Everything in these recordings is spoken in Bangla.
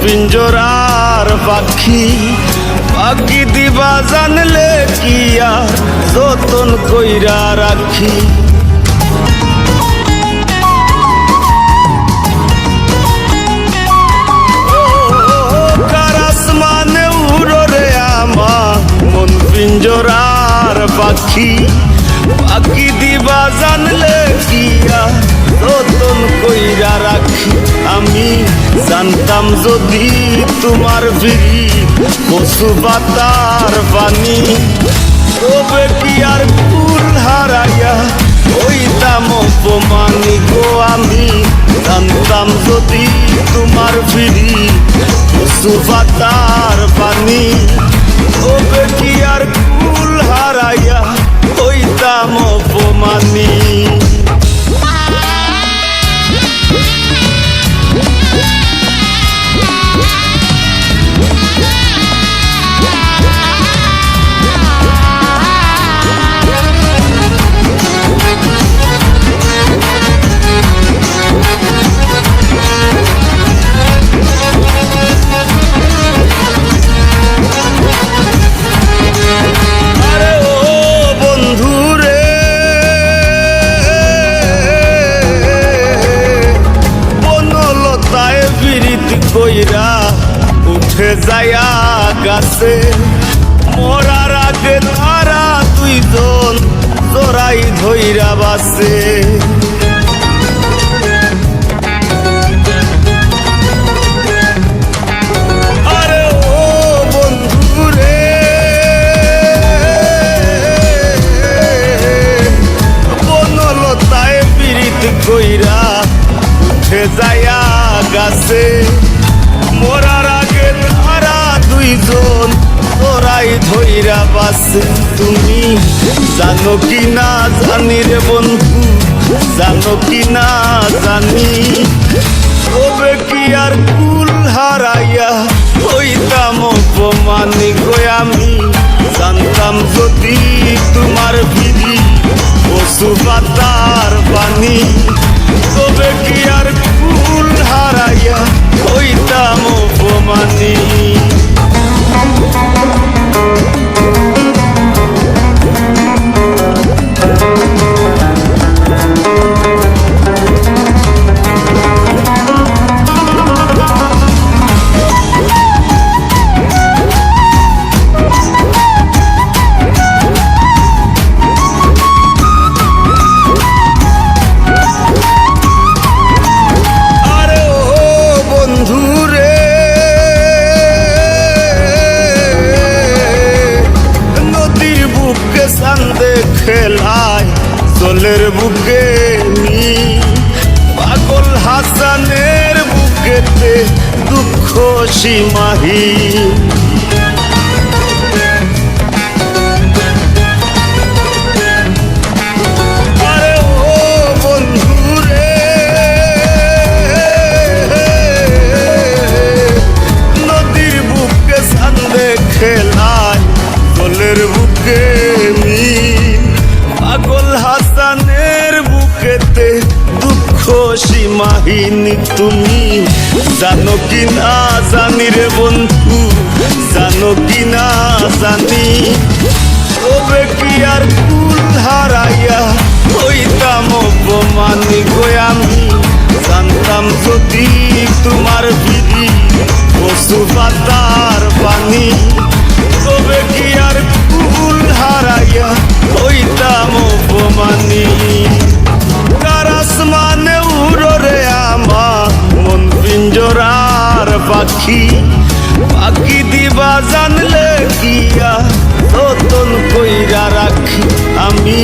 পিঞ্জরার পাখি পাখি দিবা জানলে কি আর যতন কইরা রাখি। কারাসমানে উড়রে আমার মন পিঞ্জরার পাখি পাখি দিবা জানলে কি আর যতন কইরা রাখি। আমি জানতাম যদি তোমার ভিড়ি পশু পাতার পানি তবে কি আর কুল হারাইয়া হইতাম অপমানি গো। আমি জানতাম যদি তোমার ভিড়ি পশু পাতার পানি তবে কি আর কুল হারাইয়া হইতাম অপমানি। কইরা উঠে যায়া গাছে মরার আগে তারা দুইজন জোড়াই ধইরা বাসে। আরে ও বন্ধু রে বনলতায় পিরিত কইরা উঠে যায়া গাছে মরার আগে তারা দুইজন তোরাই ধইরা বাসে। তুমি জানো কি না জানি রে বন্ধু জানো কি না জানি তবে কি আর কুল হারাইয়া হইতাম অপমানি গো। আমি জানতাম যদি তোমার ভিড়ি পশু পাতার পানি তবে কি আর কুল হারাইয়া হইতাম অপমানি। খেলায় জলের বুকে নি পাগল হাসানের বুকেতে দুঃখ সীমাহি। আরে ও বন্ধু রে নদীর বুকে সান্দে খেলায় জলের বুকে নি পাগল হাসানের বুকেতে দুঃখ সীমাহীন। তুমি জানো কি না জানি রে বন্ধু জানো কি না জানি তবে কি আর কুল হারাইয়া হইতাম অপমানি গো। আমি জানতাম যদি তোমার ভিড়ি পশু পাতার পানি তবে কি আর কুল হারাইয়া হইতাম অপমানি। কারাসমানে উড়রে আমার মন পিঞ্জরার পাখি পাখি দিবা জানলে কি আর যতন কইরা রাখি। আমি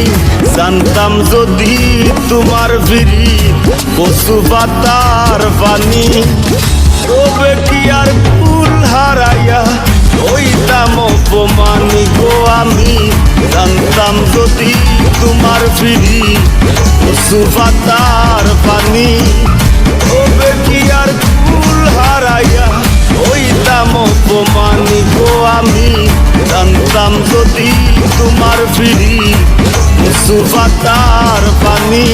জানতাম যদি তোমার ভিড়ি পশু পাতার পানি তবে কি আর কুল হারাইয়া হইতাম অপমানি গো। আমি জানতাম যদি তোমার ভিড়ি পশু পাতার পানি তবে কি আর কুল হারাইয়া হইতাম অপমানি গো। আমি জানতাম যদি তোমার ভিড়ি পশু পাতার পানি